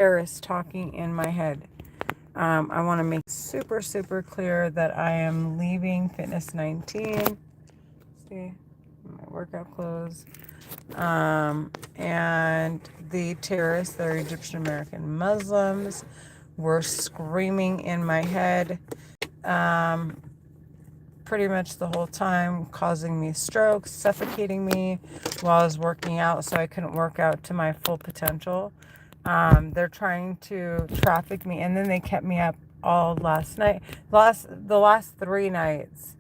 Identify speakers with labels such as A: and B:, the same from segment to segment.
A: terrorist talking in my head. I want to make super, super clear that I am leaving Fitness 19. See my workout clothes. And the terrorists, they're Egyptian American Muslims, were screaming in my head pretty much the whole time, causing me strokes, suffocating me while I was working out, so I couldn't work out to my full potential. They're trying to traffic me, and then they kept me up all last night. The last 3 nights.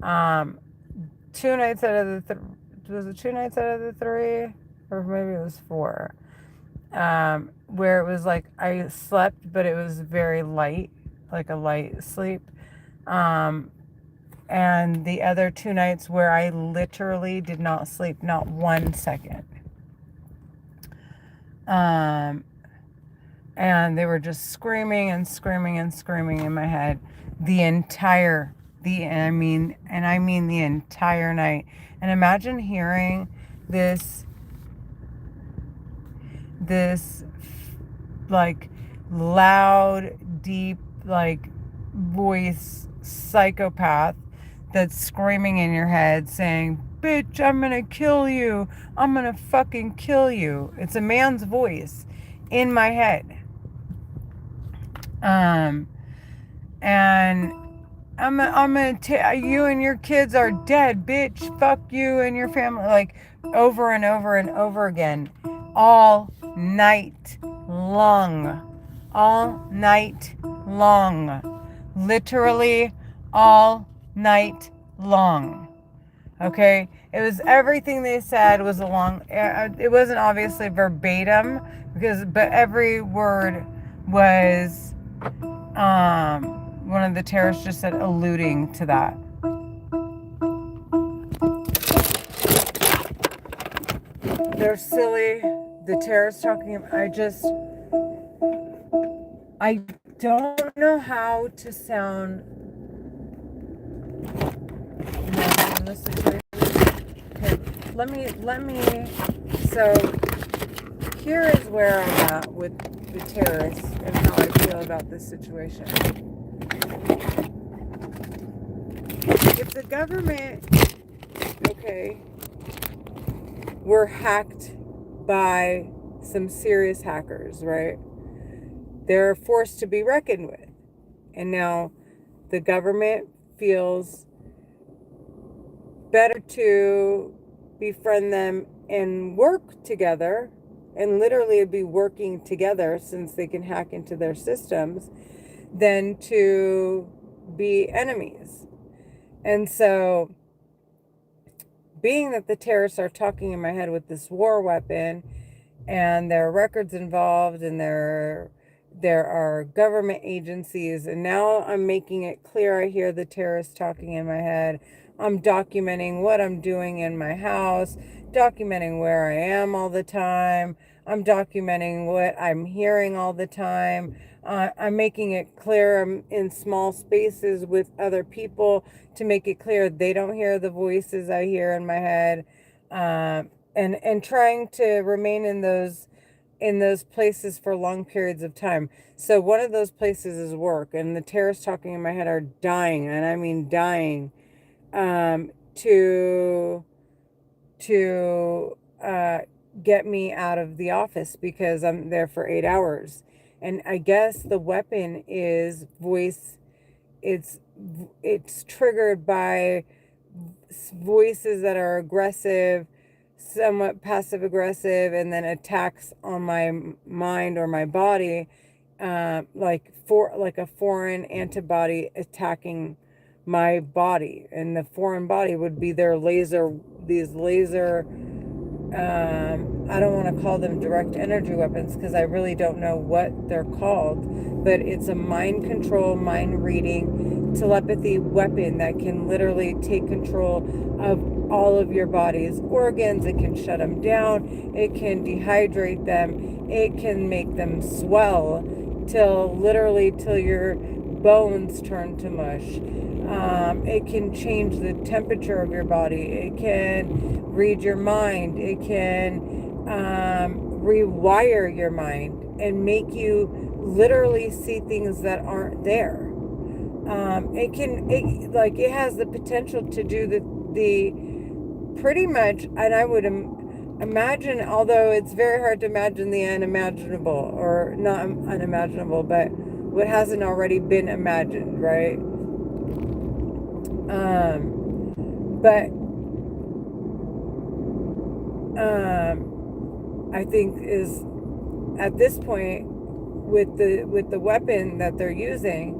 A: 2 nights out of the was it 2 nights out of the 3, or maybe it was 4? Where it was like I slept, but it was very light, like a light sleep. And the other 2 nights where I literally did not sleep, not 1 second. And they were just screaming and screaming and screaming in my head I mean the entire night. And imagine hearing this like loud, deep, like voice psychopath that's screaming in your head saying, "Bitch, I'm gonna kill you. I'm gonna fucking kill you." It's a man's voice in my head. And I'm gonna you and your kids are dead, bitch. Fuck you and your family. Like over and over and over again. All night long. All night long. Literally all night long. Okay? It was everything they said was it wasn't obviously verbatim, but every word was one of the terrorists just said alluding to that. They're silly. The terrorists talking. I don't know how to sound in this situation. Okay, let me. So here is where I'm at with the terrorists and how I feel about this situation. If the government, okay, were hacked by some serious hackers, right? They're a force to be reckoned with. And now the government feels better to befriend them and work together, and literally be working together since they can hack into their systems, than to be enemies. And so, being that the terrorists are talking in my head with this war weapon, and there are records involved, and there are government agencies, and now I'm making it clear I hear the terrorists talking in my head. I'm documenting what I'm doing in my house, documenting where I am all the time. I'm documenting what I'm hearing all the time. I'm making it clear I'm in small spaces with other people to make it clear they don't hear the voices I hear in my head, and trying to remain in those places for long periods of time. So one of those places is work, and the terrorists talking in my head are dying, and I mean dying, to get me out of the office because I'm there for 8 hours. And I guess the weapon is voice. It's triggered by voices that are aggressive, somewhat passive aggressive, and then attacks on my mind or my body, like a foreign antibody attacking my body. And the foreign body would be these laser, I don't want to call them direct energy weapons because I really don't know what they're called, but it's a mind control, mind reading, telepathy weapon that can literally take control of all of your body's organs. It can shut them down. It can dehydrate them. It can make them swell till your bones turn to mush. It can change the temperature of your body. It can read your mind. It can rewire your mind. make you literally see things that aren't there. It has the potential to do the pretty much, and I would imagine, although it's very hard to imagine the unimaginable, or not unimaginable, but what hasn't already been imagined, right? But I think is at this point with the weapon that they're using,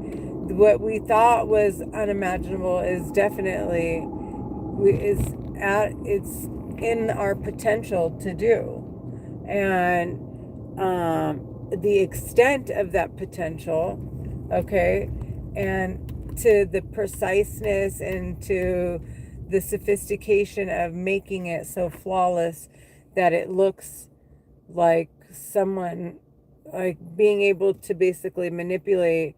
A: what we thought was unimaginable is definitely it's in our potential to do, and the extent of that potential, okay, and to the preciseness and to the sophistication of making it so flawless that it looks like someone, like being able to basically manipulate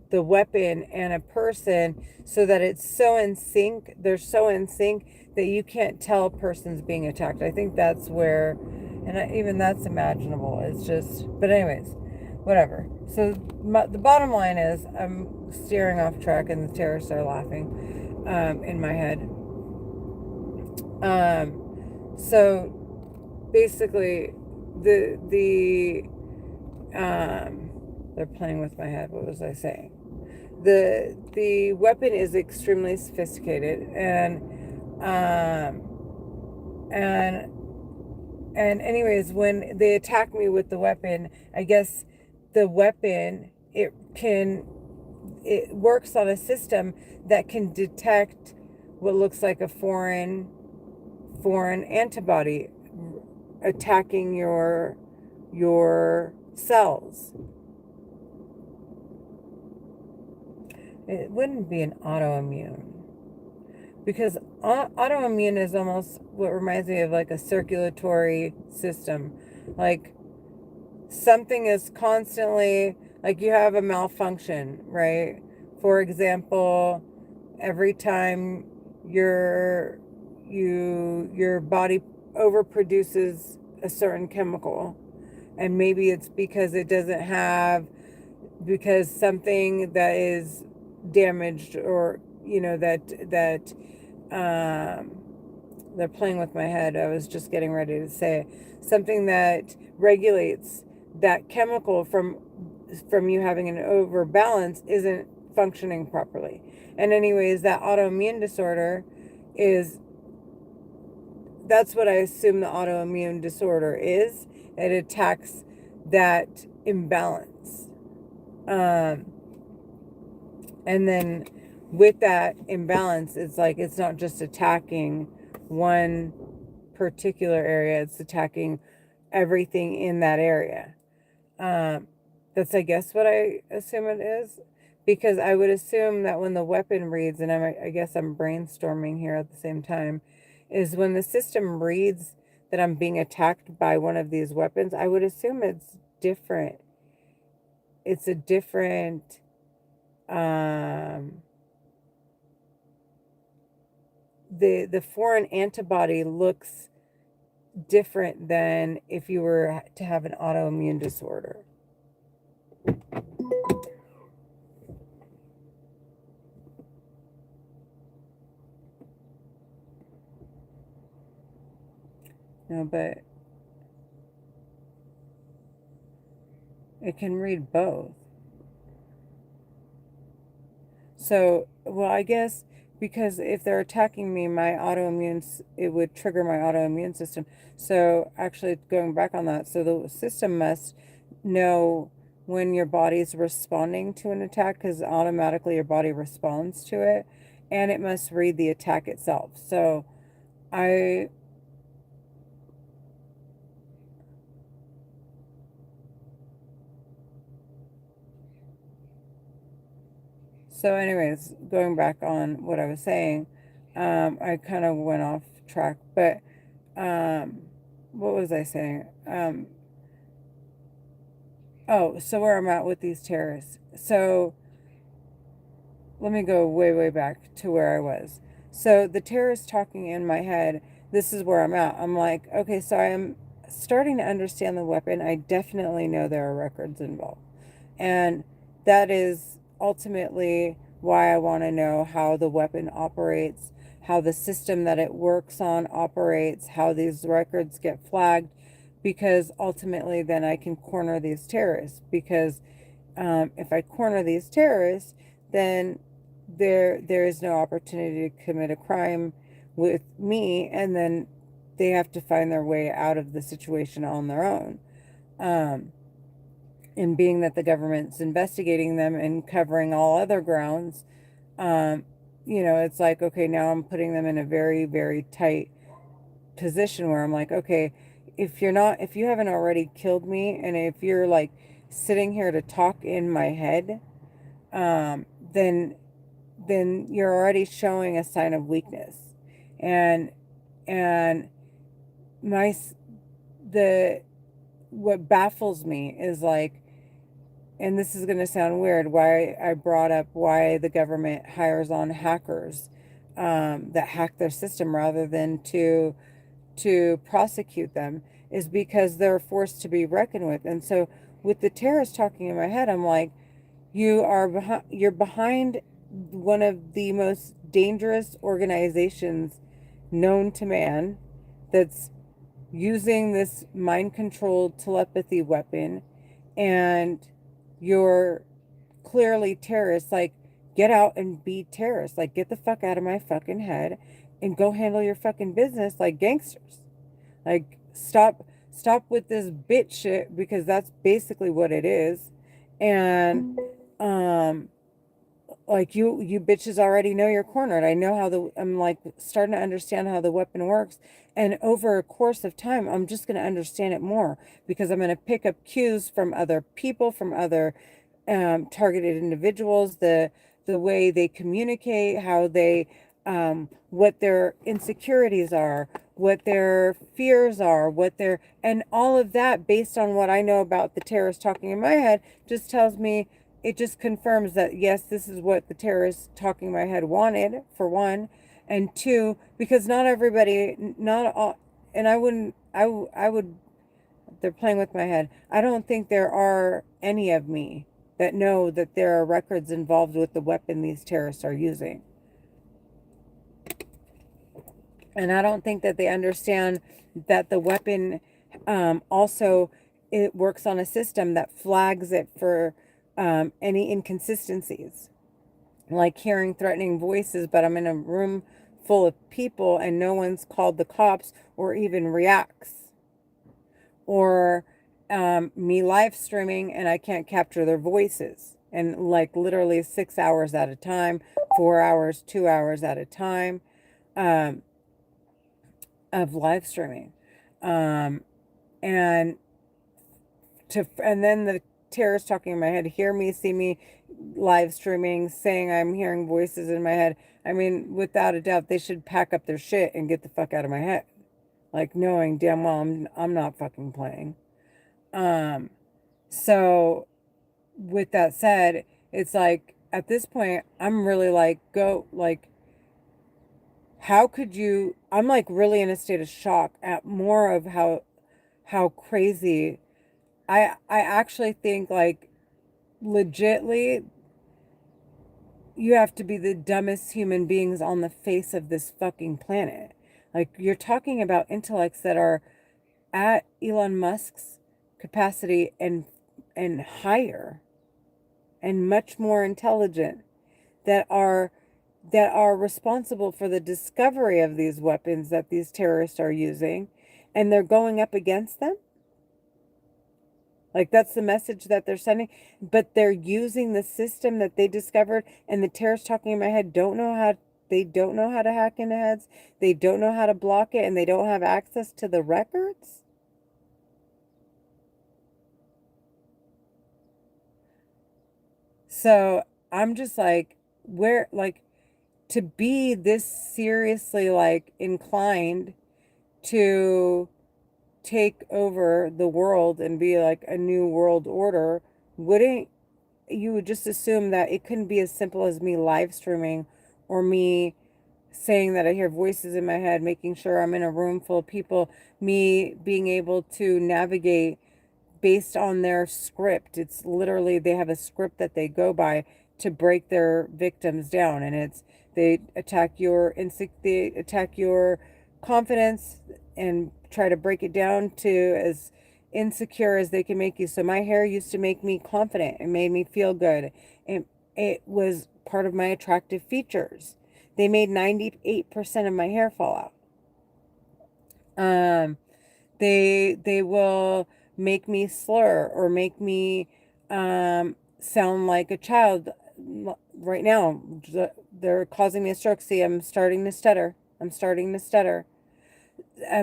A: the weapon and a person so that it's so in sync, they're so in sync that you can't tell a person's being attacked. I think that's where, and even that's imaginable. It's just, but anyways, whatever. So the bottom line is I'm steering off track and the terrorists are laughing in my head. So basically they're playing with my head. What was I saying? The weapon is extremely sophisticated, and anyways, when they attack me with the weapon, I guess the weapon, it works on a system that can detect what looks like a foreign antibody attacking your cells. It wouldn't be an autoimmune, because autoimmune is almost what reminds me of like a circulatory system. Like something is constantly, like you have a malfunction, right? For example, every time your body overproduces a certain chemical, and maybe it's because it doesn't have, because something that is damaged, or that they're playing with my head. I was just getting ready to say something that regulates that chemical from you having an overbalance isn't functioning properly. And anyways, that autoimmune disorder is, that's what I assume the autoimmune disorder is. It attacks that imbalance. And then with that imbalance, it's like, it's not just attacking one particular area, it's attacking everything in that area. That's, I guess, what I assume it is, because I would assume that when the weapon reads, and I guess I'm brainstorming here at the same time, is when the system reads that I'm being attacked by one of these weapons, I would assume it's different. It's a different, the foreign antibody looks different than if you were to have an autoimmune disorder. No, but it can read both. So, well, I guess because if they're attacking me, it would trigger my autoimmune system. So, actually, going back on that, so the system must know when your body's responding to an attack, because automatically your body responds to it, and it must read the attack itself. So, I So, anyways, going back on what I was saying, I kind of went off track, but um, what was I saying? Oh, so where I'm at with these terrorists. So, let me go way, way back to where I was. So, the terrorists talking in my head, this is where I'm at. I'm like, okay, so starting to understand the weapon, I definitely know there are records involved. And that is ultimately why I want to know how the weapon operates, how the system that it works on operates, how these records get flagged, because ultimately then I can corner these terrorists. Because if I corner these terrorists, then there is no opportunity to commit a crime with me, and then they have to find their way out of the situation on their own. Um, and being that the government's investigating them and covering all other grounds, um, it's like, okay, now I'm putting them in a very, very tight position where I'm like, okay, if you haven't already killed me, and if you're like sitting here to talk in my head, um, then you're already showing a sign of weakness. And and my the what baffles me is like, and this is going to sound weird, why I brought up why the government hires on hackers that hack their system rather than to prosecute them, is because they're forced to be reckoned with. And so with the terrorists talking in my head, I'm like, you're behind one of the most dangerous organizations known to man, that's using this mind controlled telepathy weapon, and you're clearly terrorists. Like, get out and be terrorists. Like, get the fuck out of my fucking head and go handle your fucking business like gangsters. Like, stop with this bitch shit, because that's basically what it is. And um like, you bitches already know you're cornered. I'm like starting to understand how the weapon works, and over a course of time I'm just going to understand it more, because I'm going to pick up cues from other people, from other targeted individuals, the way they communicate, how they what their insecurities are, what their fears are, and all of that, based on what I know about the terrorists talking in my head, just tells me, it just confirms that yes, this is what the terrorists talking in my head wanted, for one. And two, because not everybody, not all, and I would, they're playing with my head. I don't think there are any of me that know that there are records involved with the weapon these terrorists are using. And I don't think that they understand that the weapon also, it works on a system that flags it for any inconsistencies, like hearing threatening voices, but I'm in a room full of people and no one's called the cops or even reacts. Or me live streaming and I can't capture their voices. And like literally 6 hours at a time, 4 hours, 2 hours at a time um, of live streaming. Um, and and then the terrorists talking in my head hear me, see me live streaming, saying I'm hearing voices in my head. I mean, without a doubt, they should pack up their shit and get the fuck out of my head. Like, knowing damn well I'm not fucking playing. Um, so with that said, it's like at this point, I'm really like, go, like, how could you, I'm like really in a state of shock at more of how crazy. I actually think, like, legitly, you have to be the dumbest human beings on the face of this fucking planet. Like, you're talking about intellects that are at Elon Musk's capacity and higher, and much more intelligent, that are responsible for the discovery of these weapons that these terrorists are using, and they're going up against them. Like, that's the message that they're sending, but they're using the system that they discovered, and the terrorists talking in my head they don't know how to hack into heads, they don't know how to block it, and they don't have access to the records. So I'm just like, where, like, to be this seriously like inclined to take over the world and be like a new world order, wouldn't you would just assume that it couldn't be as simple as me live streaming, or me saying that I hear voices in my head, making sure I'm in a room full of people, me being able to navigate based on their script. It's literally, they have a script that they go by to break their victims down, and it's, they attack your confidence and try to break it down to as insecure as they can make you. So my hair used to make me confident. It made me feel good. It was part of my attractive features. They made 98% of my hair fall out. They will make me slur or make me sound like a child. Right now, they're causing me a stroke. See, I'm starting to stutter. I'm starting to stutter.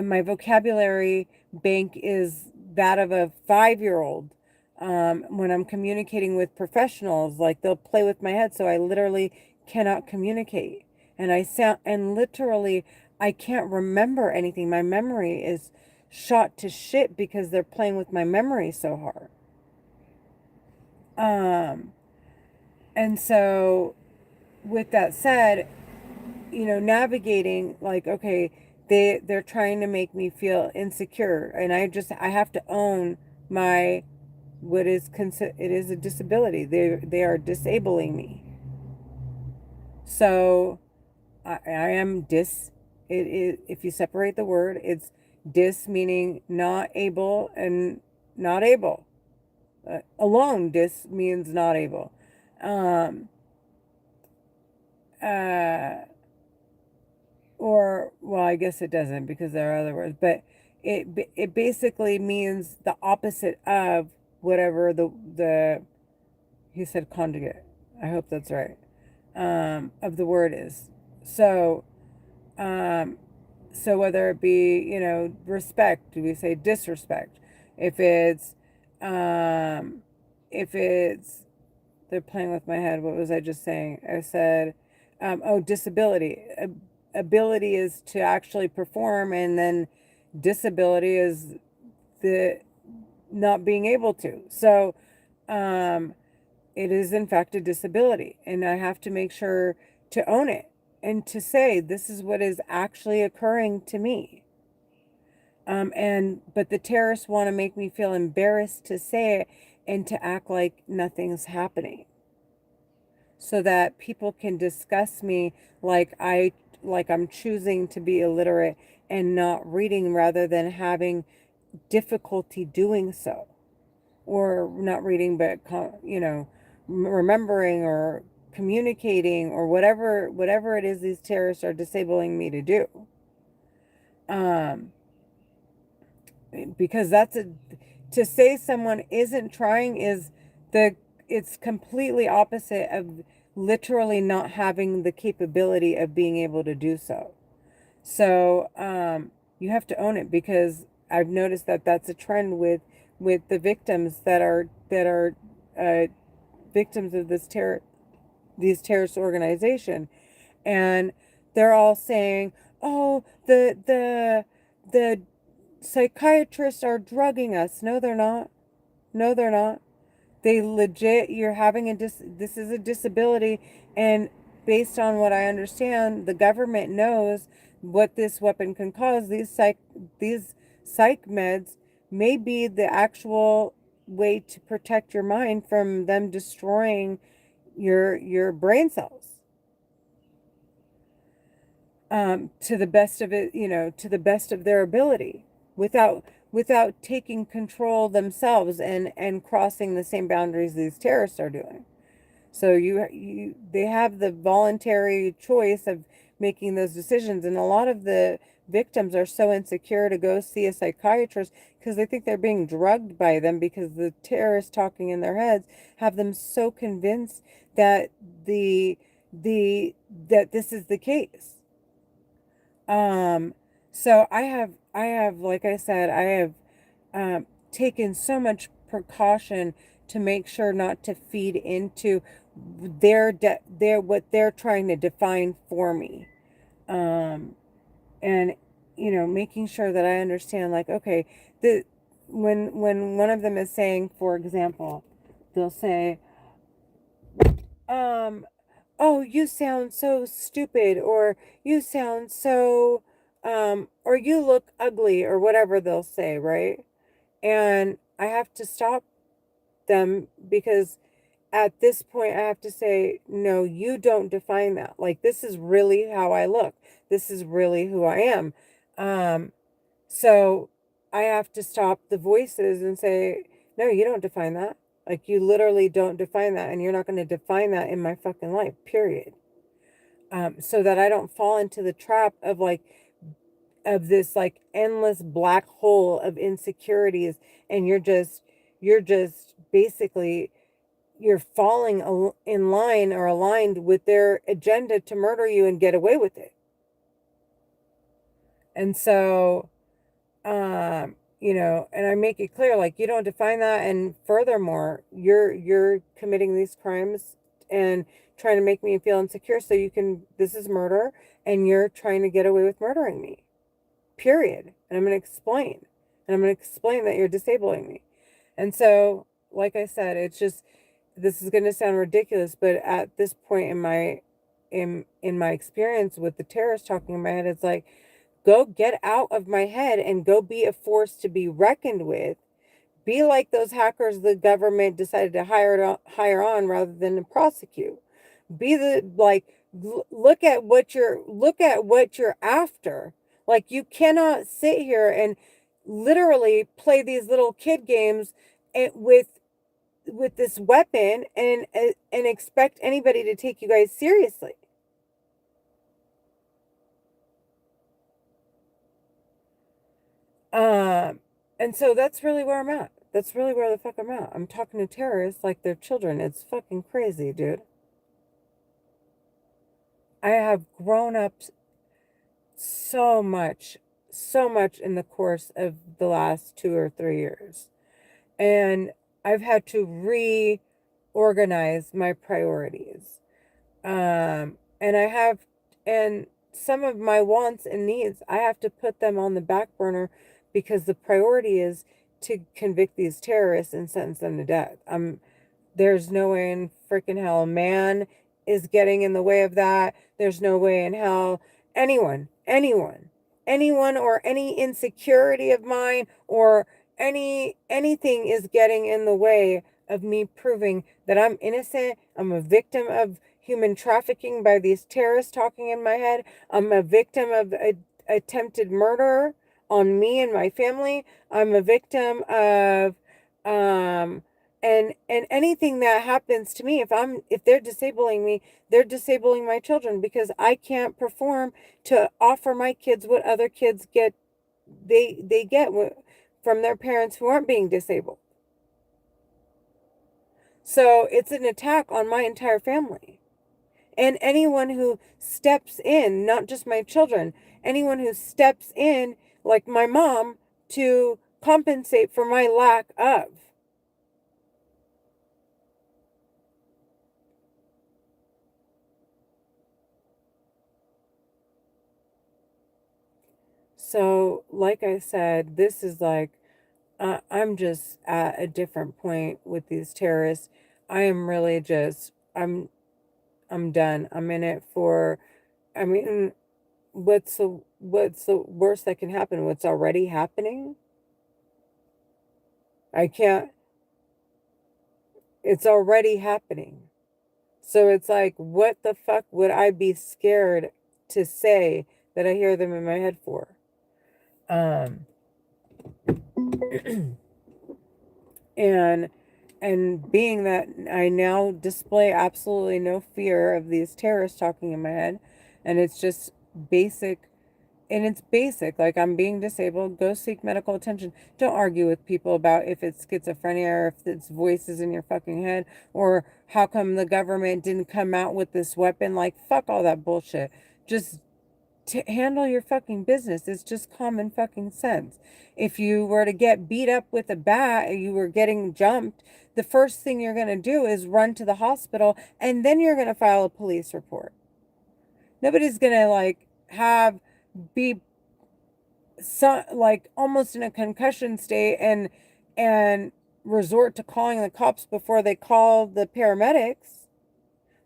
A: My vocabulary bank is that of a 5-year-old. When I'm communicating with professionals, like they'll play with my head, so I literally cannot communicate. And literally, I can't remember anything. My memory is shot to shit because they're playing with my memory so hard. And so with that said, navigating, like, okay, they're trying to make me feel insecure, and I have to own my, it is a disability. They are disabling me. So I am if you separate the word, it's dis meaning not able, and not able. Alone, dis means not able. Um, uh, or, well, I guess it doesn't, because there are other words, but it basically means the opposite of whatever he said conjugate. I hope that's right. Of the word is. So, um, so whether it be, respect, do we say disrespect? If it's, um, if it's, they're playing with my head. What was I just saying? I said, disability. Ability is to actually perform, and then disability is the not being able to. So, um, it is in fact a disability, and I have to make sure to own it and to say, this is what is actually occurring to me. But the terrorists want to make me feel embarrassed to say it and to act like nothing's happening, so that people can discuss me like I'm choosing to be illiterate and not reading, rather than having difficulty doing so, or not reading, but remembering or communicating, or whatever it is these terrorists are disabling me to do. Because to say someone isn't trying is it's completely opposite of literally not having the capability of being able to do so. So you have to own it, because I've noticed that that's a trend with the victims that are victims of these terrorist organization, and they're all saying, "Oh, the psychiatrists are drugging us." No, they're not. No, they're not. They legit, you're having this is a disability, and based on what I understand, the government knows what this weapon can cause. These psych meds may be the actual way to protect your mind from them destroying your brain cells, to the best of it, to the best of their ability, without taking control themselves and crossing the same boundaries these terrorists are doing. So they have the voluntary choice of making those decisions, and a lot of the victims are so insecure to go see a psychiatrist because they think they're being drugged by them, because the terrorists talking in their heads have them so convinced that that this is the case. So I have, like I said, I have taken so much precaution to make sure not to feed into what they're trying to define for me. And making sure that I understand, like, okay, when one of them is saying, for example, they'll say, um oh, you sound so stupid, or you sound so, or you look ugly, or whatever they'll say, right? And I have to stop them because at this point I have to say, no, you don't define that. Like, this is really how I look. This is really who I am. Um, so I have to stop the voices and say, no, you don't define that. Like, you literally don't define that, and you're not going to define that in my fucking life, period. So that I don't fall into the trap of like, of this like endless black hole of insecurities, and you're just basically, you're falling in line or aligned with their agenda to murder you and get away with it. And so, and I make it clear, like, you don't define that, and furthermore, you're committing these crimes and trying to make me feel insecure so you can, this is murder, and you're trying to get away with murdering me. Period. And I'm going to explain. And I'm going to explain that you're disabling me. And so, like I said, it's just, this is going to sound ridiculous, but at this point in my experience with the terrorists talking in my head, it's like, go get out of my head and go be a force to be reckoned with. Be like those hackers the government decided to hire on rather than to prosecute. Be the, like, look at what you're after. Like, you cannot sit here and literally play these little kid games and with this weapon and expect anybody to take you guys seriously. Um, and so that's really where I'm at. That's really where the fuck I'm at. I'm talking to terrorists like they're children. It's fucking crazy, dude. I have grown up so much in the course of the last 2 or 3 years. And I've had to reorganize my priorities. And I have, and some of my wants and needs, I have to put them on the back burner because the priority is to convict these terrorists and sentence them to death. There's no way in freaking hell a man is getting in the way of that. There's no way in hell anyone or any insecurity of mine or anything is getting in the way of me proving that I'm innocent. I'm a victim of human trafficking by these terrorists talking in my head. I'm a victim of attempted murder on me and my family. I'm a victim of um and anything that happens to me, if they're disabling me, they're disabling my children because I can't perform to offer my kids what other kids get, they get from their parents who aren't being disabled. So it's an attack on my entire family. And anyone who steps in, not just my children, anyone who steps in, like my mom, to compensate for my lack of. So, like I said, this is like, I'm just at a different point with these terrorists. I am really just, I'm done. I'm in it for, I mean, what's the worst that can happen? What's already happening? I can't, it's already happening. So it's like, what the fuck would I be scared to say that I hear them in my head for? Um, and being that I now display absolutely no fear of these terrorists talking in my head, and it's just basic, and it's basic, like, I'm being disabled, go seek medical attention. Don't argue with people about if it's schizophrenia or if it's voices in your fucking head or how come the government didn't come out with this weapon. Like, fuck all that bullshit. Just to handle your fucking business. It's just common fucking sense. If you were to get beat up with a bat, you were getting jumped, the first thing you're going to do is run to the hospital and then you're going to file a police report. Nobody's going to like be so, like, almost in a concussion state and resort to calling the cops before they call the paramedics.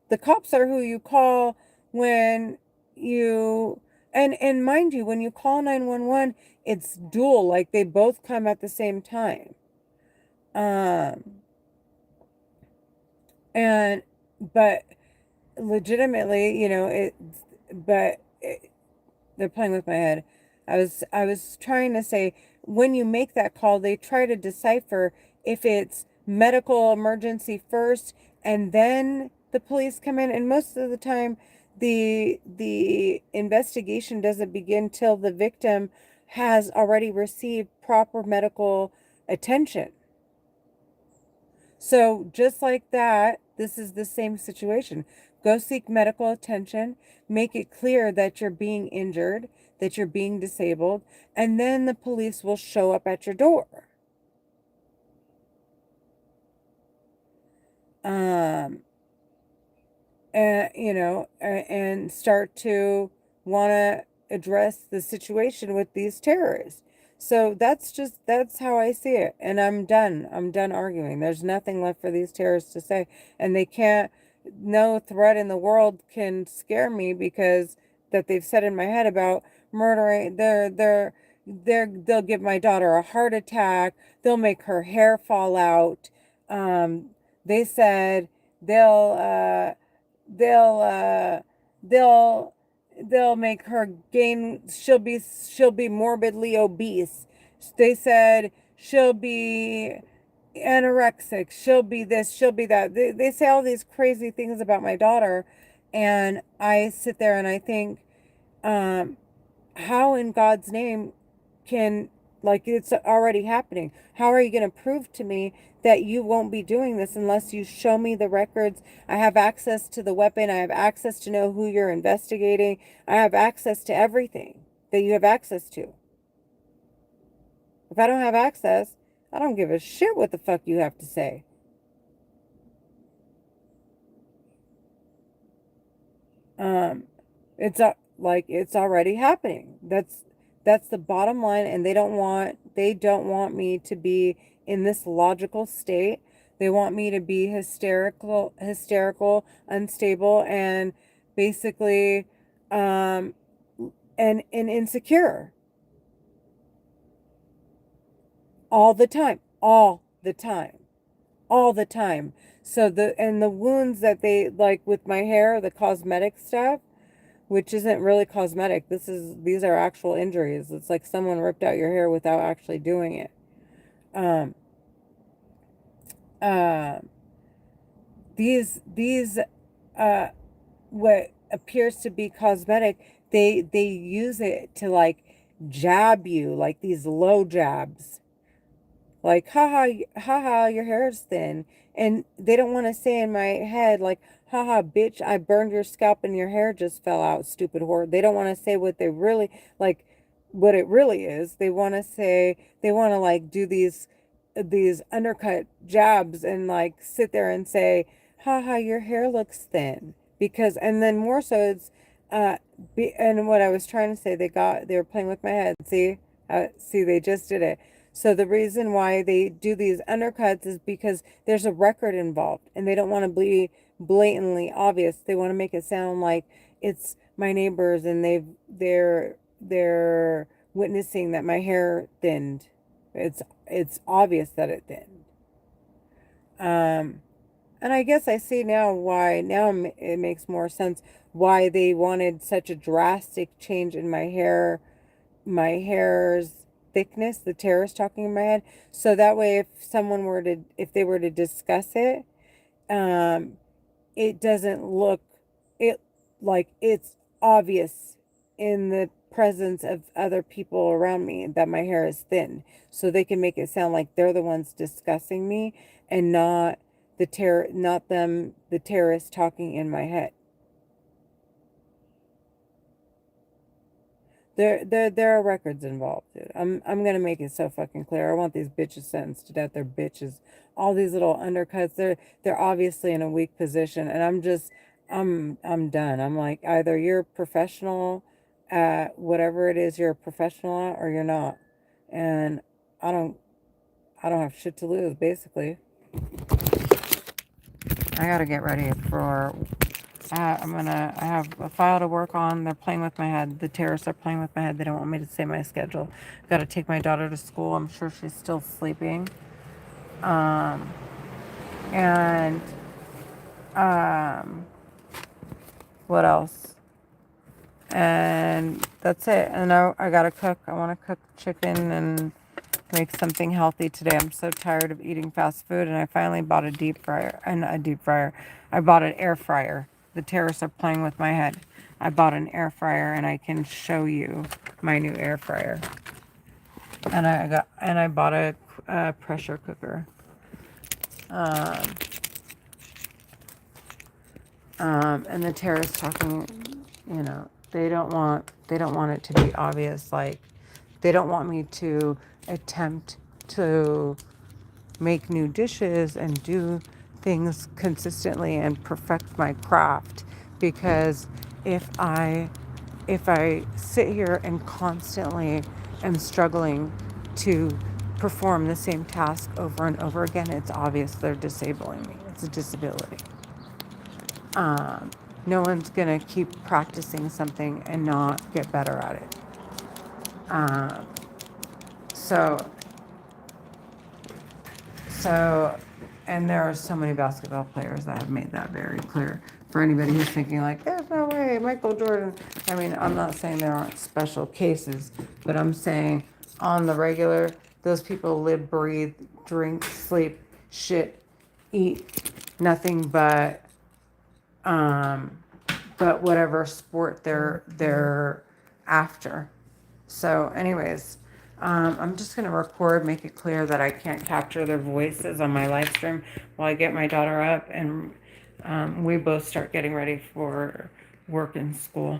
A: The cops are who you call when you, and mind you, when you call 911, it's dual, like they both come at the same time. Um, and, but legitimately, but it, they're playing with my head. I was trying to say, when you make that call, they try to decipher if it's medical emergency first and then the police come in, and most of the time the investigation doesn't begin till the victim has already received proper medical attention. So just like that, this is the same situation. Go seek medical attention, make it clear that you're being injured, that you're being disabled, and then the police will show up at your door. Um, and start to want to address the situation with these terrorists. So that's how I see it. And I'm done. I'm done arguing. There's nothing left for these terrorists to say. And they can't, no threat in the world can scare me, because that they've said in my head about murdering, they'll give my daughter a heart attack. They'll make her hair fall out. They said they'll, they'll uh they'll they'll make her gain, she'll be morbidly obese. They said she'll be anorexic, she'll be this, she'll be that. They say all these crazy things about my daughter, and I sit there and I think, um how in God's name can, like, it's already happening. How are you going to prove to me that you won't be doing this unless you show me the records? I have access to the weapon. I have access to know who you're investigating. I have access to everything that you have access to. If I don't have access, I don't give a shit what the fuck you have to say. Um, it's like it's already happening. That's the bottom line, and they don't want me to be in this logical state. They want me to be hysterical, unstable, and basically, um, and insecure all the time, all the time, all the time. So the wounds that they, like with my hair, the cosmetic stuff, which isn't really cosmetic. These are actual injuries. It's like someone ripped out your hair without actually doing it. Um, uh, these uh, what appears to be cosmetic, they use it to like jab you, like these low jabs, like haha, your hair is thin. And they don't want to say in my head, like, haha, bitch, I burned your scalp and your hair just fell out, stupid whore. They don't want to say what they really, like, what it really is. They want to say, they want to like do these undercut jabs and like sit there and say, haha, your hair looks thin. Because, and then more so it's, uh, and what I was trying to say, they were playing with my head. See, they just did it. So the reason why they do these undercuts is because there's a record involved, and they don't want to be blatantly obvious. They want to make it sound like it's my neighbors and they're witnessing that my hair thinned. It's obvious that it thinned. Um, and I guess I see now why, it makes more sense why they wanted such a drastic change in my hair's thickness, the terrorist talking in my head. So that way, if they were to discuss it, um, it doesn't look, it like it's obvious in the presence of other people around me that my hair is thin. So they can make it sound like they're the ones discussing me, and not them, the terrorist talking in my head. There are records involved, dude. I'm gonna make it so fucking clear. I want these bitches sentenced to death. They're bitches. All these little undercuts, they're obviously in a weak position, and I'm done. I'm like, either you're professional at whatever it is you're a professional at, or you're not. And I don't I don't have shit to lose, basically. I gotta get ready for I have a file to work on. They're playing with my head. The terrorists are playing with my head. They don't want me to say my schedule. Got to take my daughter to school. I'm sure she's still sleeping. Um, and um, what else? And that's it. And I gotta cook. I want to cook chicken and make something healthy today. I'm so tired of eating fast food, and I finally bought a deep fryer. And a deep fryer. I bought an air fryer. The terrorists are playing with my head. I bought an air fryer, and I can show you my new air fryer. And I bought a pressure cooker. Um, and the terrorists talking, they don't want it to be obvious. Like, they don't want me to attempt to make new dishes and do things consistently and perfect my craft, because if I sit here and constantly am struggling to perform the same task over and over again, it's obvious they're disabling me. It's a disability. Um, no one's gonna keep practicing something and not get better at it. Um, so, so, and there are so many basketball players that have made that very clear. For anybody who's thinking like, there's no way, Michael Jordan. I mean, I'm not saying there aren't special cases, but I'm saying on the regular, those people live, breathe, drink, sleep, shit, eat nothing um, but whatever sport they're after. So, anyways, I'm just gonna record, make it clear that I can't capture their voices on my live stream while I get my daughter up and we both start getting ready for work and school.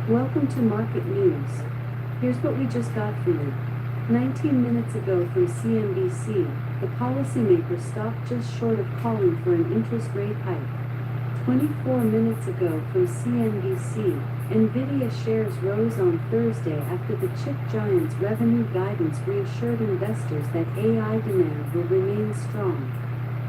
B: Welcome to Market News. Here's what we just got for you. 19 minutes ago from CNBC, the policymaker stopped just short of calling for an interest rate hike. 24 minutes ago from CNBC, Nvidia shares rose on Thursday after the chip giant's revenue guidance reassured investors that AI demand will remain strong.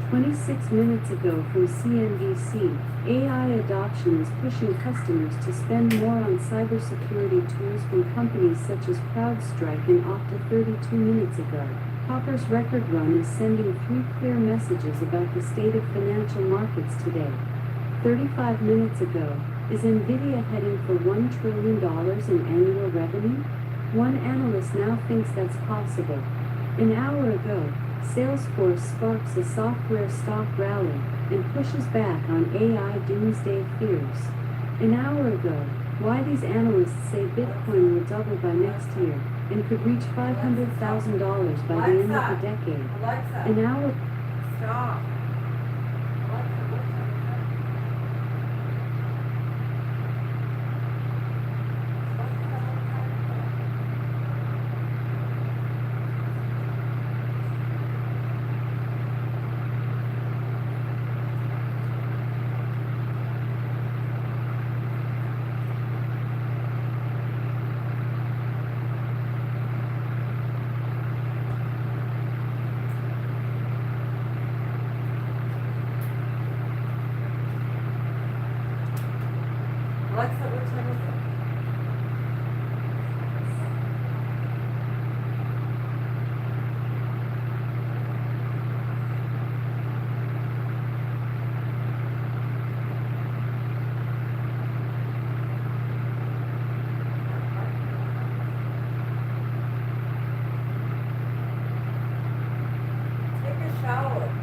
B: 26 minutes ago from CNBC, AI adoption is pushing customers to spend more on cybersecurity tools from companies such as CrowdStrike and Okta. 32 minutes ago, Copper's record run is sending 3 clear messages about the state of financial markets today. 35 minutes ago, is Nvidia heading for $1 trillion in annual revenue? One analyst now thinks that's possible. An hour ago, Salesforce sparks a software stock rally and pushes back on AI doomsday fears. An hour ago, why these analysts say Bitcoin will double by next year and could reach $500,000 by the end of the decade. An hour.
A: Stop. Alexa, what time is it? Take a shower.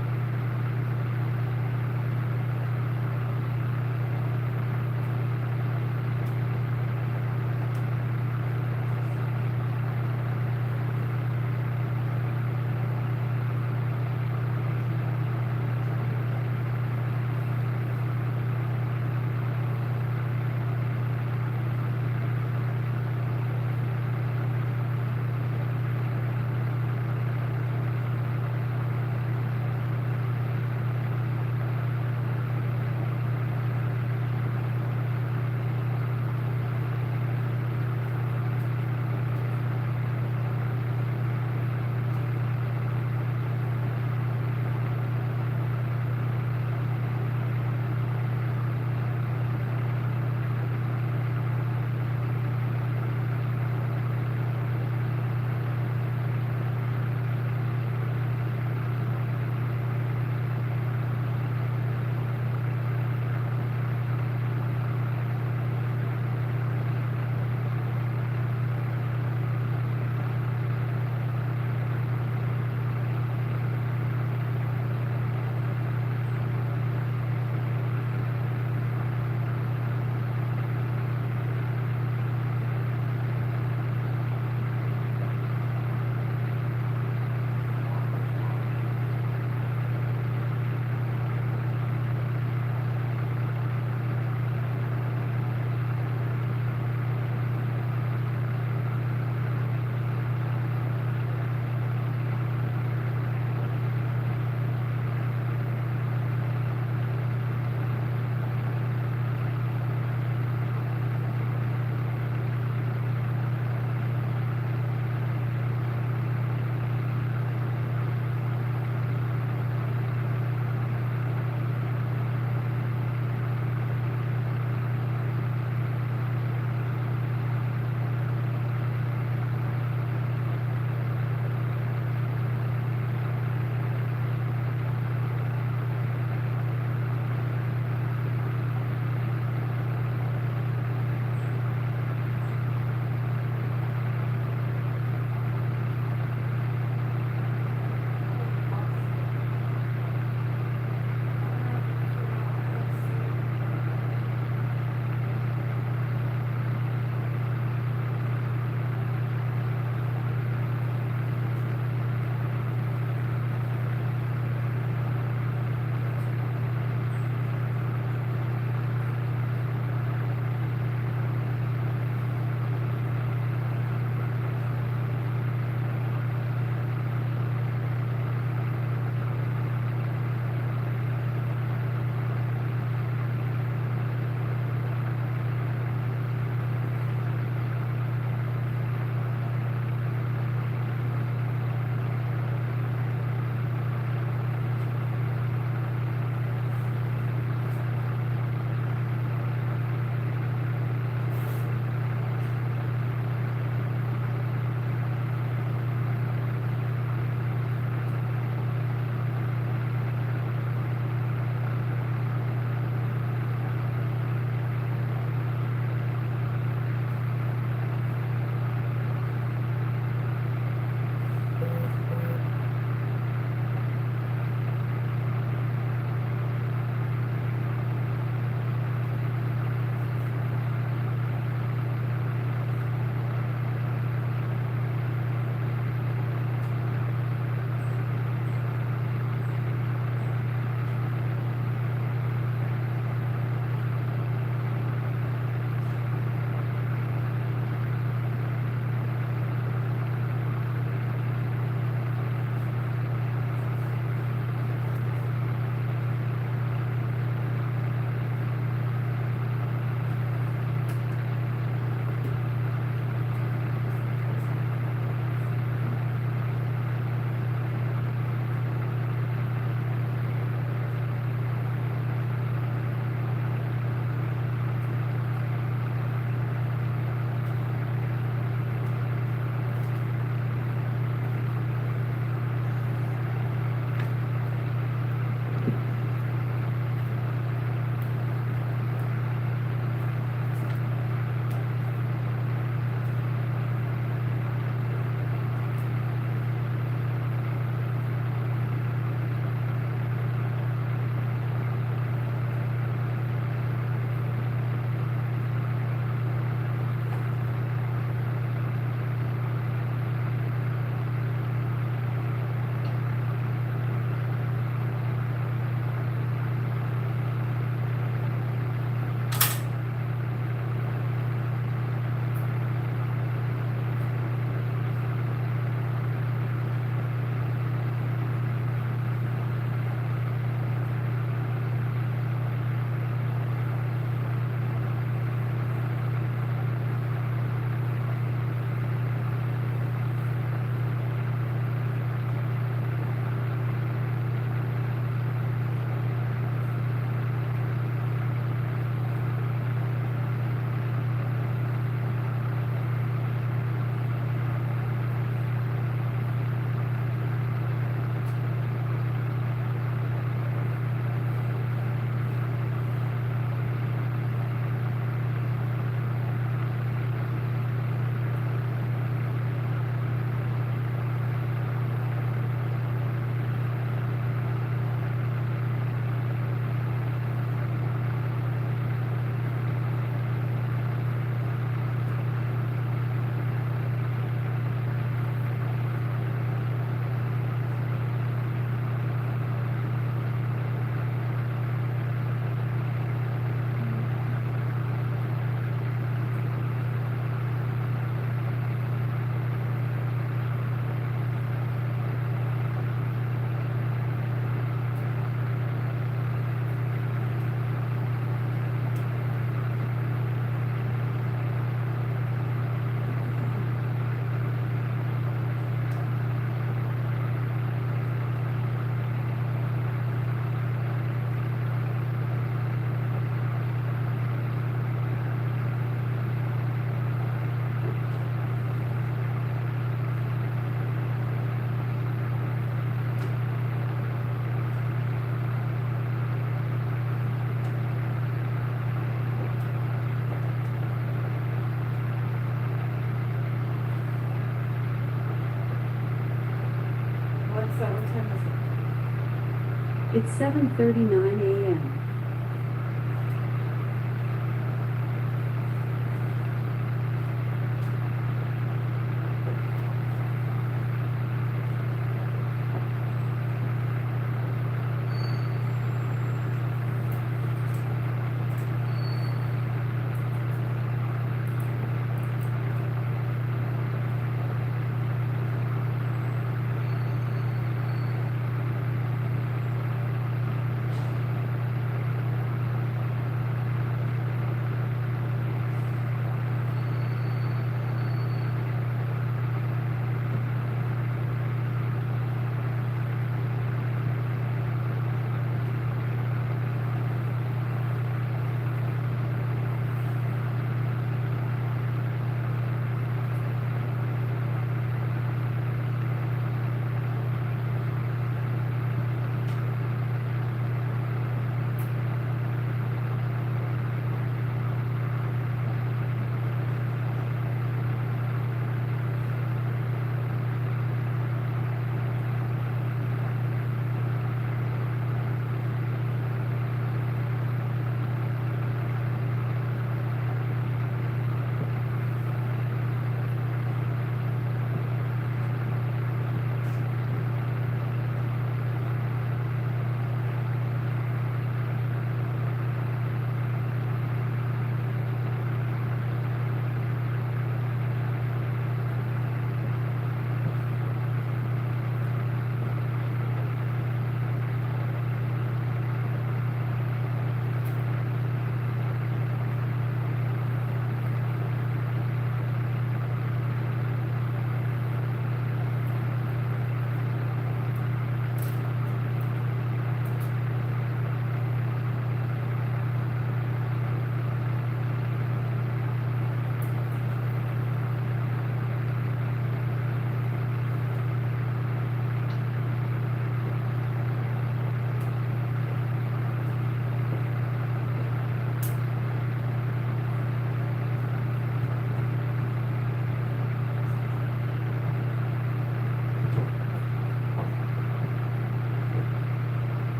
B: It's 7:39 a.m.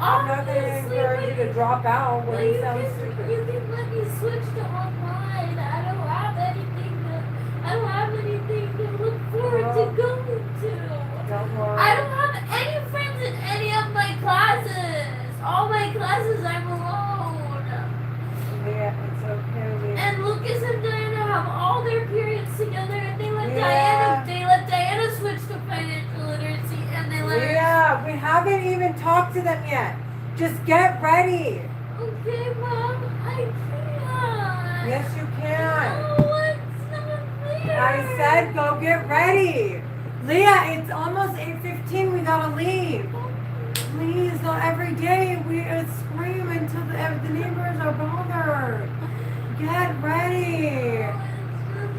A: I'm not gonna
C: Obviously,
A: encourage you to drop out
C: Well,
A: when you sound stupid.
C: you can let me switch to online. I don't have anything to look forward to going to.
A: Don't worry.
C: I don't have any friends in any of my classes. All my classes I'm alone.
A: Leah, it's okay, Leah.
C: And Lucas and Diana have all their periods together, and they let
A: Yeah.
C: Diana switch to financial literacy, and they let her.
A: Leah, we haven't even talked to them yet. Just get ready.
C: Okay, Mom, I can't.
A: Yes, you can.
C: No, it's not fair.
A: I said go get ready. Leah, it's almost 8:15. We gotta leave. Please, not every day we scream until the neighbors are bothered. Get ready.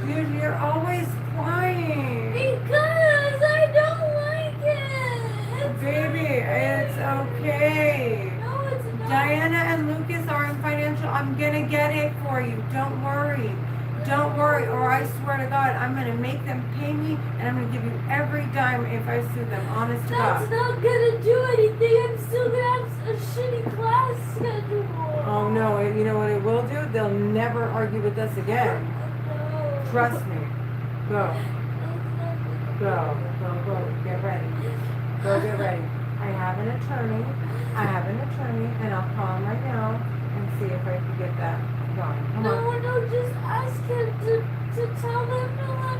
A: You're always crying.
C: Because I don't like it.
A: Baby, it's okay.
C: No, it's not.
A: Diana and Lucas are in financial. I'm gonna get it for you. Don't worry. Don't worry, or I swear to God, I'm gonna make them pay me, and I'm gonna give you every dime if I sue them. Honest to
C: That's
A: God.
C: not gonna do anything. I'm still gonna have a shitty class schedule.
A: Oh no, you know what it will do? They'll never argue with us again.
C: No.
A: Trust me. Go. Go. Get ready. Go get ready. I have an attorney, and I'll call him right now and see if I can get that going. Come on.
C: No, just ask him to tell them to let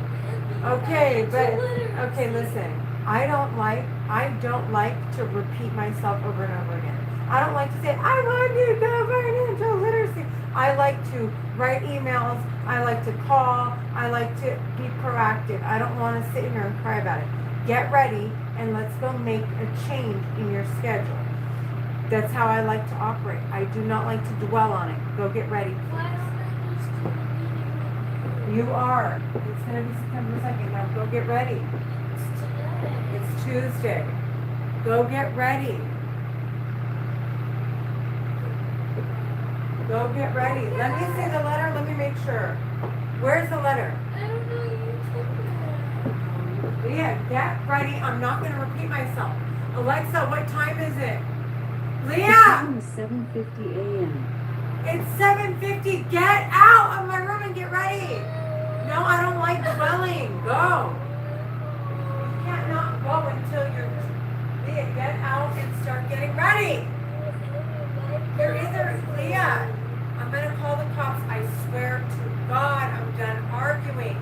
A: Okay, listen. I don't like to repeat myself over and over again. I don't like to say, I want you to go financial literacy. I like to write emails. I like to call. I like to be proactive. I don't want to sit here and cry about it. Get ready and let's go make a change in your schedule. That's how I like to operate. I do not like to dwell on it. Go get ready.
C: Why don't I just do a meeting
A: You are. It's going to be September 2nd. Now go get ready.
C: with today?
A: It's Tuesday. Go get ready. Go get ready. Let me see the letter. Let me make sure. Where's the letter?
C: I don't know, you took it.
A: Leah, get ready. I'm not going to repeat myself. Alexa, what time is it?
B: The
A: Leah!
B: time is 7:50 a.m.
A: It's 7:50. Get out of my room and get ready. No, I don't like dwelling. Go. You can't not go until you're... Leah, get out and start getting ready. You're either... Leah, I'm going to call the cops. I swear to God, I'm done arguing.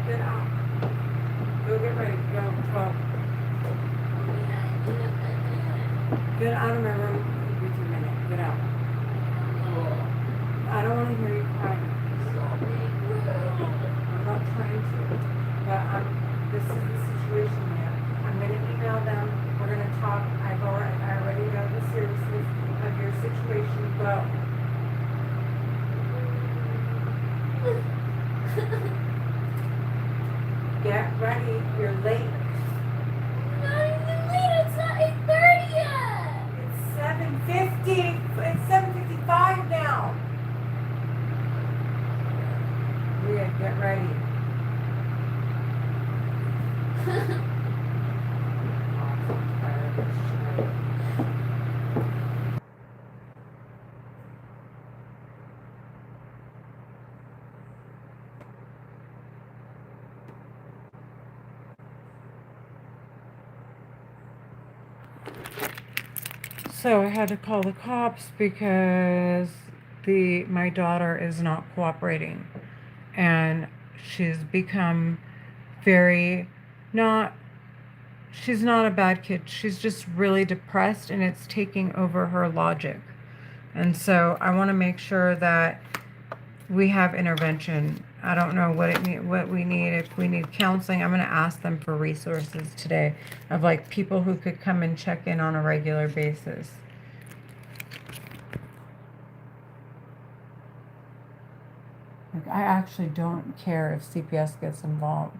A: Get out. Go get ready. Go. Get out of my room every 2 minutes. Get out. I don't want to hear you crying. I'm not trying to. But this is the situation here. I'm going to email them. We're going to talk. I already know the seriousness of your situation. Go. Get ready. You're late.
C: Not even late, it's not 8:30 yet.
A: It's 7:50. It's 7:55 now. Leah, get ready. Oh, I'm so tired of this shit. So I had to call the cops because my daughter is not cooperating, and she's become very not she's not a bad kid. She's just really depressed, and it's taking over her logic. And so I want to make sure that we have intervention. I don't know what we need. If we need counseling, I'm going to ask them for resources today of like people who could come and check in on a regular basis. Like, I actually don't care if CPS gets involved.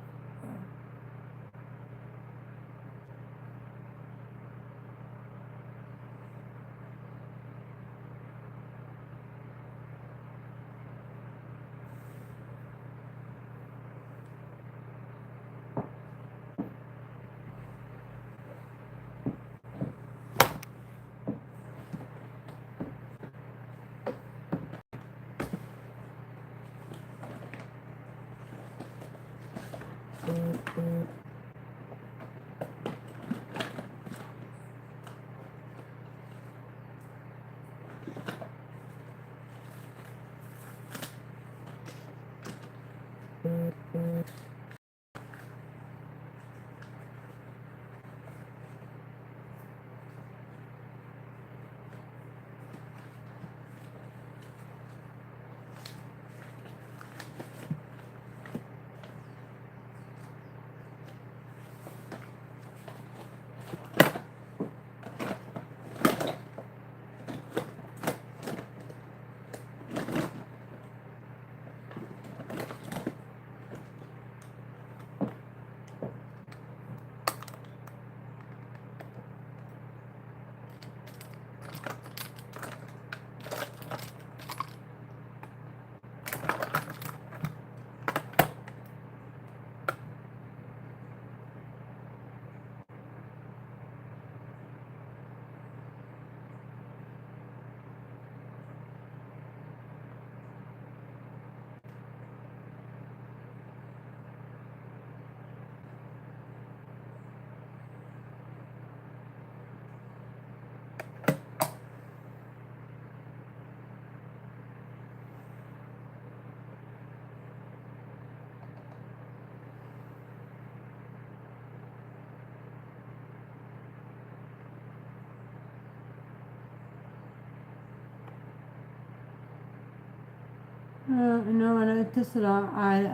A: No, أنا أتصل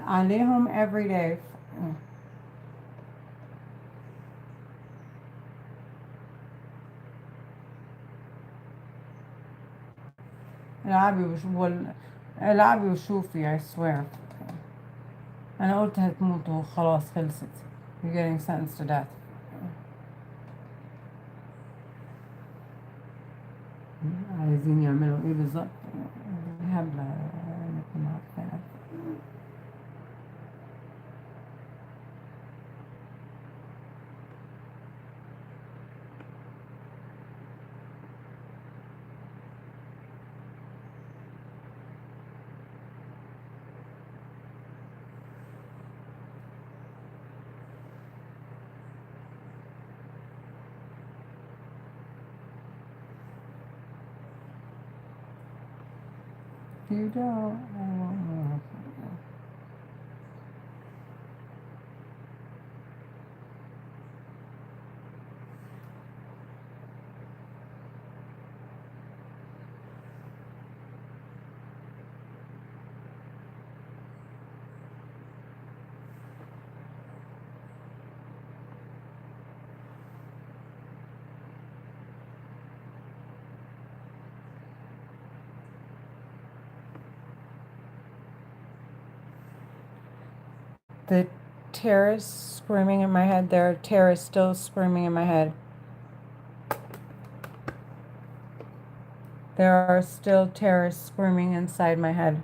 A: عليهم every day. العبي وشوفي I swear. أنا قلت هتموت وخلاص خلصت. You're getting sentenced to death. عايزين يعملوا ايه بالظبط؟ هبلة نكون عارفين. If you don't, I won't move. The terrorists screaming in my head. There are terrorists still screaming in my head. There are still terrorists screaming inside my head.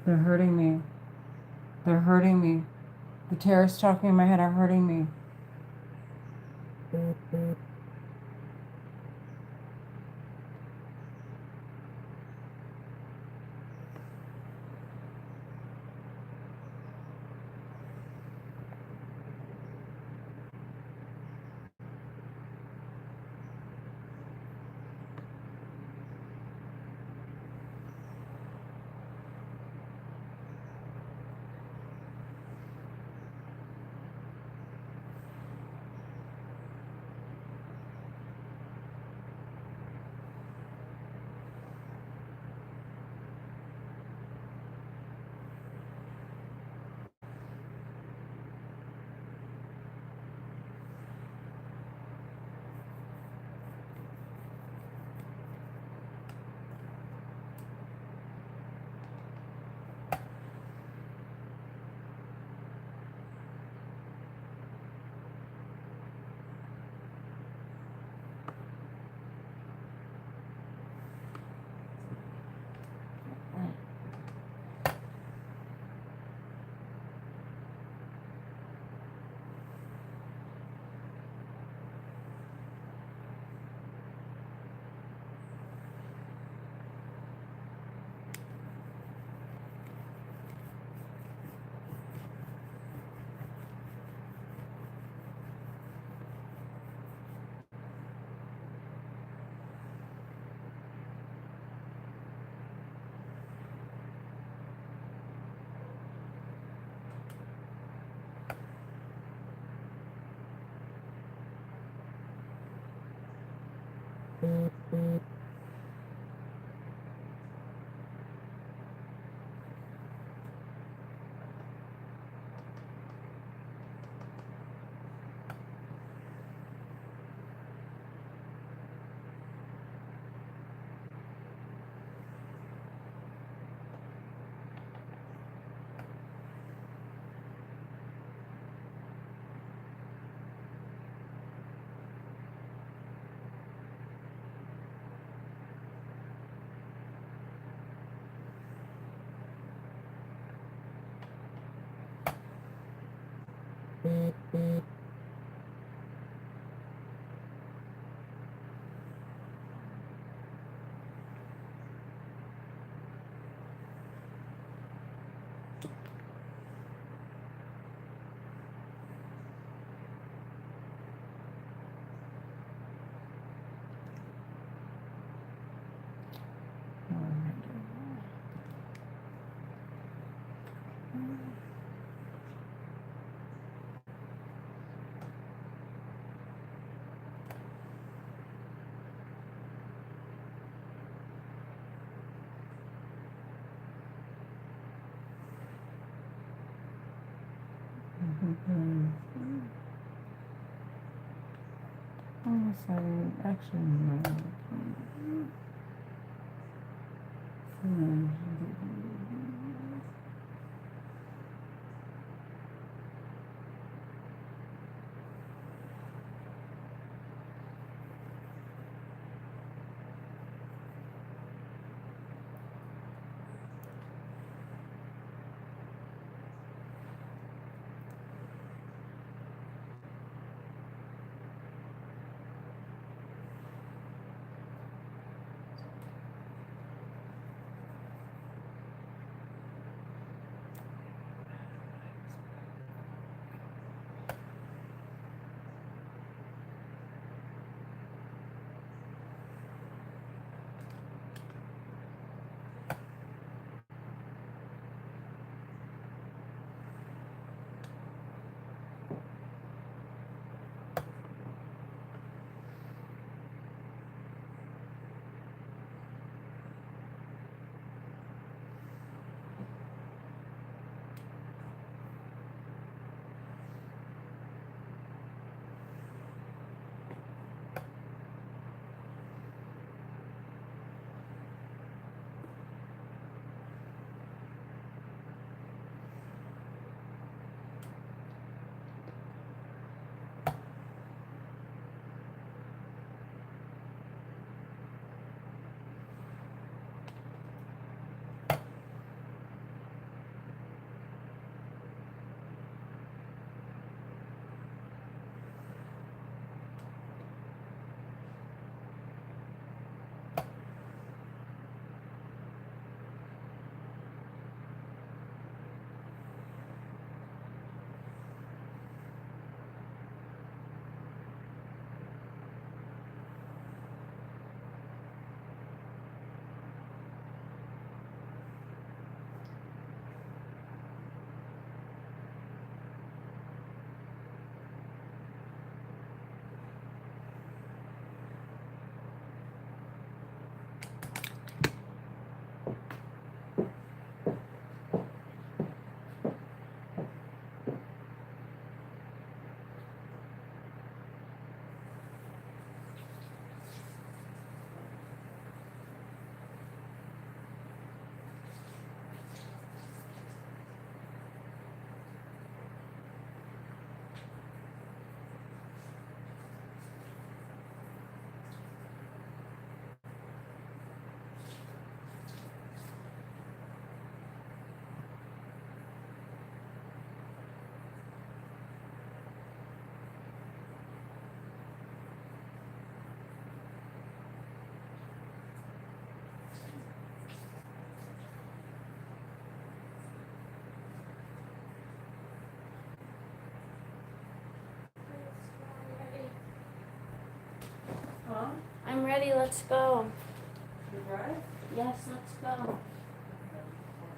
A: They're hurting me. They're hurting me. The terrorists talking in my head are hurting me. Actually, no.
C: ready. Let's go.
A: You drive?
C: Yes, let's go.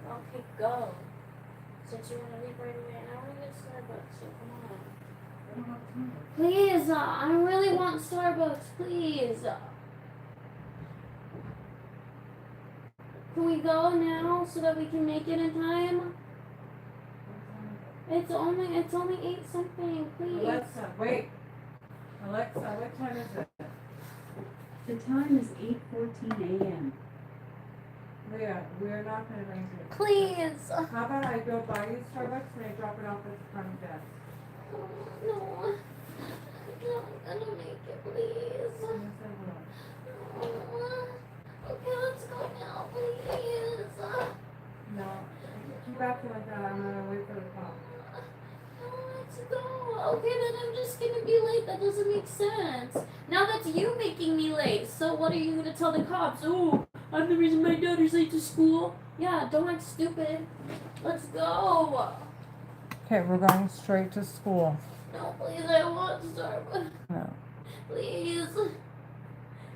C: Okay, go. Since you want to leave right away, and I want to get Starbucks, so come on.
A: I don't have time.
C: Please, I really want Starbucks, please. Can we go now so that we can make it in time? It's only 8 something, please.
A: Alexa, wait. Alexa, what time is it?
B: The time is 8:14 a.m.
A: Leah, we're not gonna make it.
C: Please.
A: How about I go buy you Starbucks and I drop it off at the front desk?
C: No. I'm gonna make it, please.
A: Yes, I will.
C: Okay, let's go now, please.
A: No, keep acting like that. I'm gonna wait for the call.
C: Let's go. Okay, then I'm just gonna be late. That doesn't make sense. Now that's you making me late. So what are you gonna tell the cops? Oh, I'm the reason my daughter's late to school. Yeah, don't act stupid. Let's go.
A: Okay, we're going straight to school.
C: No, please, I want Starbucks.
A: No.
C: Please.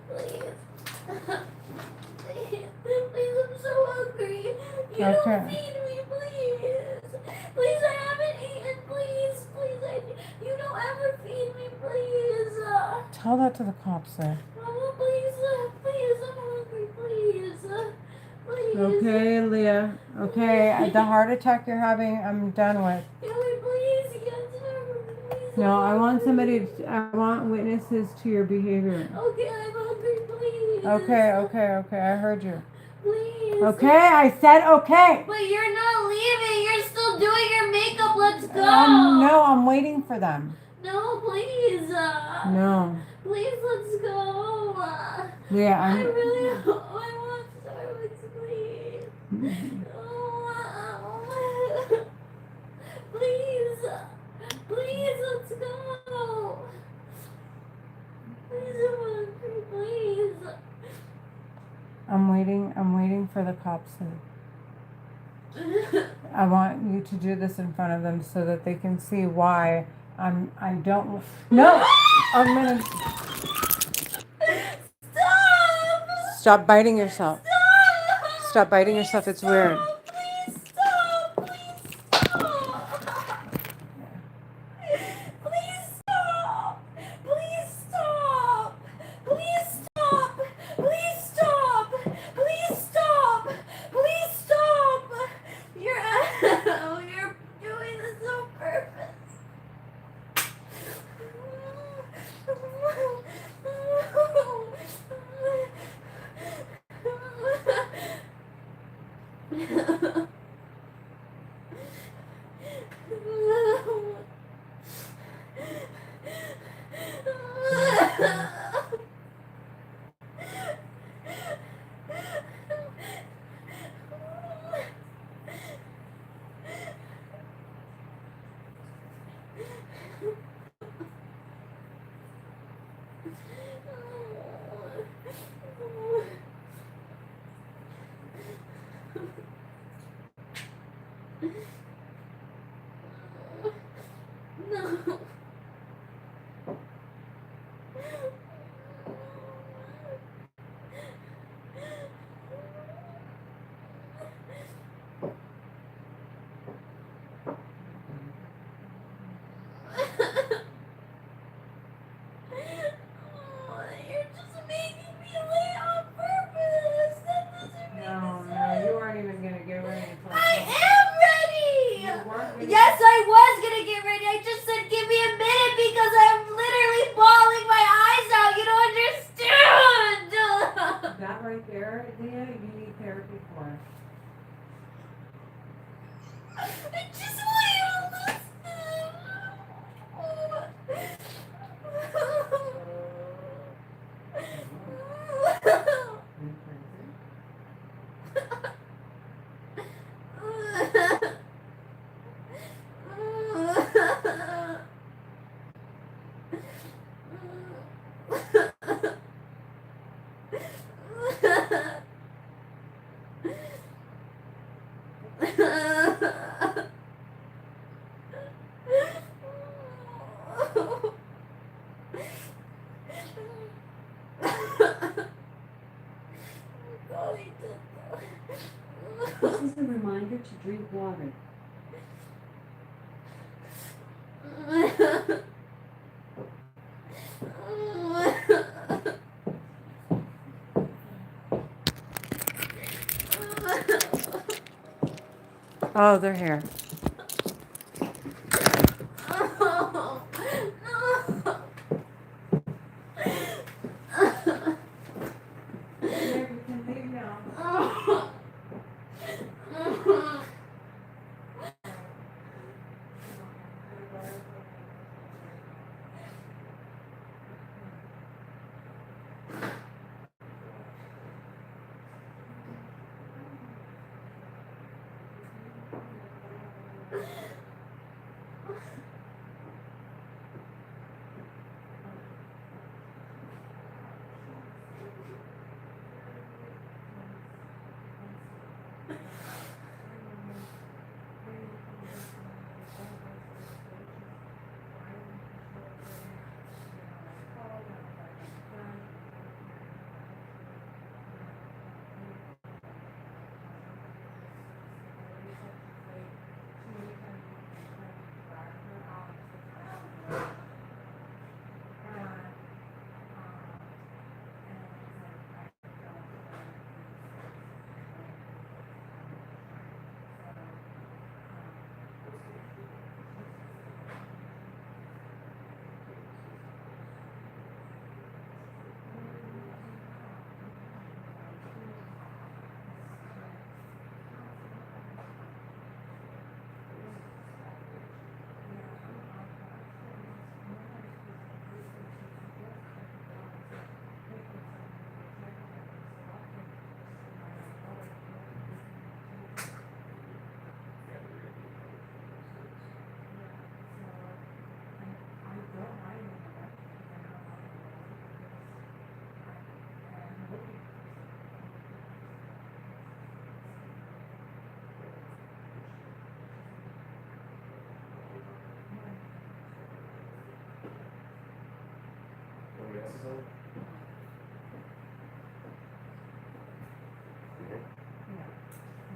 C: Please. Please, I'm so hungry. You don't
A: Okay.
C: feed me, please. Please, I haven't eaten, please. You don't ever feed me, please.
A: Tell that to the cops there.
C: Mama, please, I'm hungry, please. Please.
A: Okay, Leah. Okay, the heart attack you're having, I'm done with.
C: Can we please get Starbucks, please?
A: No, I want I want witnesses to your behavior.
C: Okay, I'm hungry, please.
A: Okay, I heard you.
C: Please.
A: Okay, I said okay.
C: But you're not leaving. You're still doing your makeup. Let's go.
A: No, I'm waiting for them.
C: No, please.
A: No.
C: Please, let's go.
A: Leah,
C: I want Starbucks, please. Oh, please. Please, let's go. Please, I'm hungry, please.
A: I'm waiting for the cops to. I want you to do this in front of them so that they can see why I don't. No! I'm gonna. Stop biting yourself. Stop biting yourself, it's weird.
C: Please stop. Please stop. Please stop. Please stop. Please stop. Please stop. Please stop. You're doing this on purpose. No. You're just making me late on purpose. That doesn't make sense.
A: You aren't even gonna get ready until
C: I am ready.
A: You weren't gonna
C: Yes, I was gonna get ready. I just said give me a minute because I'm literally bawling my eyes out. You don't understand.
A: That right there, Leah, you need therapy for it.
C: I just want you to listen.
B: to drink water.
A: Oh, they're here.
C: Oh, no.
A: There, you can leave now.
C: Oh.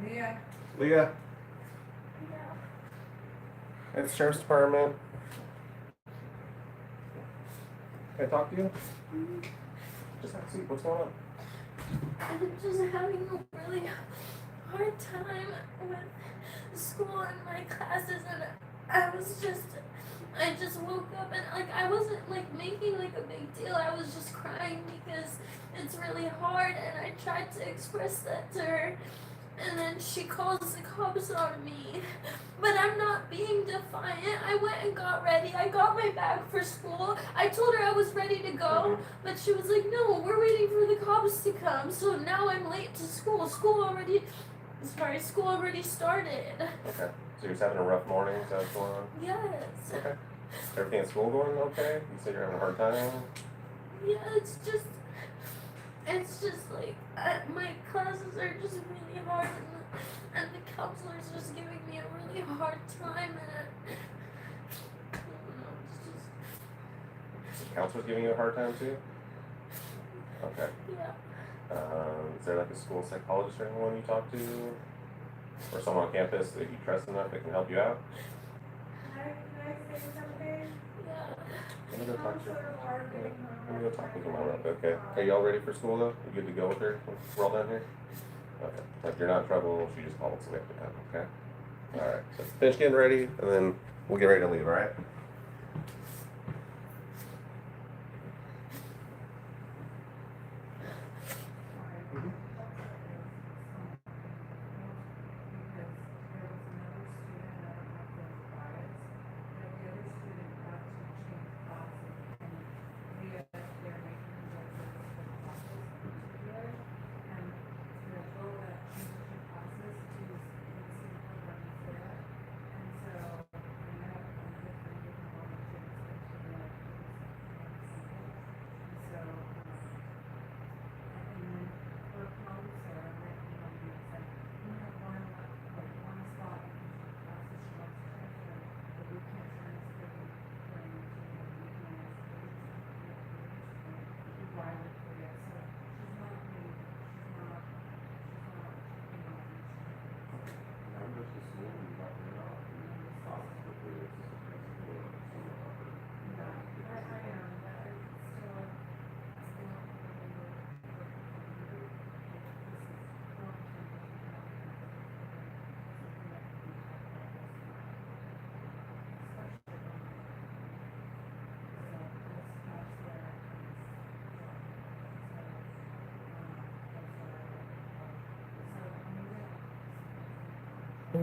A: Leah.
D: Leah. It's Sheriff's Department. Can I talk to you? Just have a seat. What's going on?
C: I'm just having a really hard time with school and my classes, and I just woke up and like I wasn't like making like a big deal. I was just crying because it's really hard, and I tried to express that to her, and then she calls the cops on me. But I'm not being defiant. I went and got ready. I got my bag for school. I told her I was ready to go, but she was like, no, we're waiting for the cops to come. So now I'm late to school. School already started.
D: Okay. So you're just having a rough morning? Is that what's going on?
C: Yes.
D: Okay. Everything at school going okay? You said you're having a hard time?
C: Yeah, it's just like my classes are just really hard, and the counselor's just giving me a really hard time, and I don't know, it's just
D: The counselor's giving you a hard time too? Okay.
C: yeah.
D: Is there like a school psychologist or anyone you talk to? Or someone on campus that you trust enough that can help you out?
A: Can I say something?
C: Yeah.
D: Let me go talk to her.
A: Counselor Mark,
D: Let me go talk with her real quick, okay? Are y'all ready for school though? You good to go with her? We're all down here? Okay. If you're not in trouble, she just called, so we have to come, okay? Alright, so finish getting ready, and then we'll get ready to leave, alright?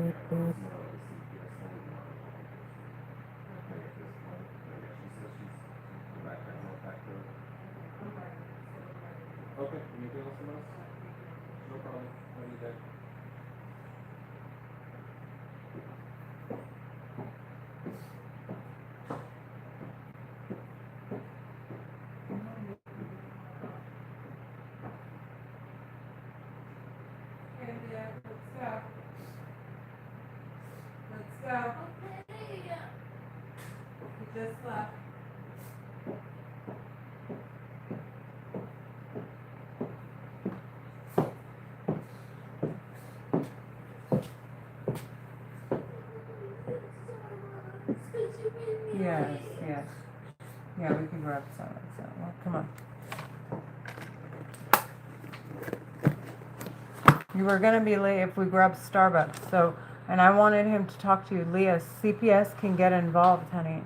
D: Okay, anything else from us? No problem. Have a good day.
A: Let's go.
C: Okay.
A: We just left. Yes, yes. Yeah, we can grab some. So, well, come on. You were gonna be late if we grabbed Starbucks. So, and I wanted him to talk to you. Leah, CPS can get involved, honey.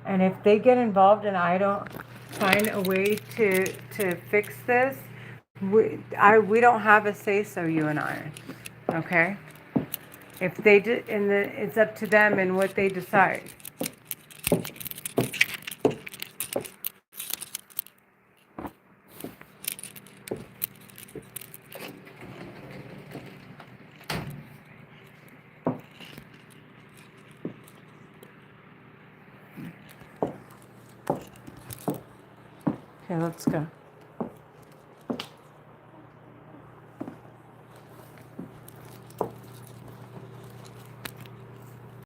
A: And if they get involved and I don't find a way to fix this, we don't have a say so, you and I. Okay? If they did, and it's up to them and what they decide. Okay, let's go.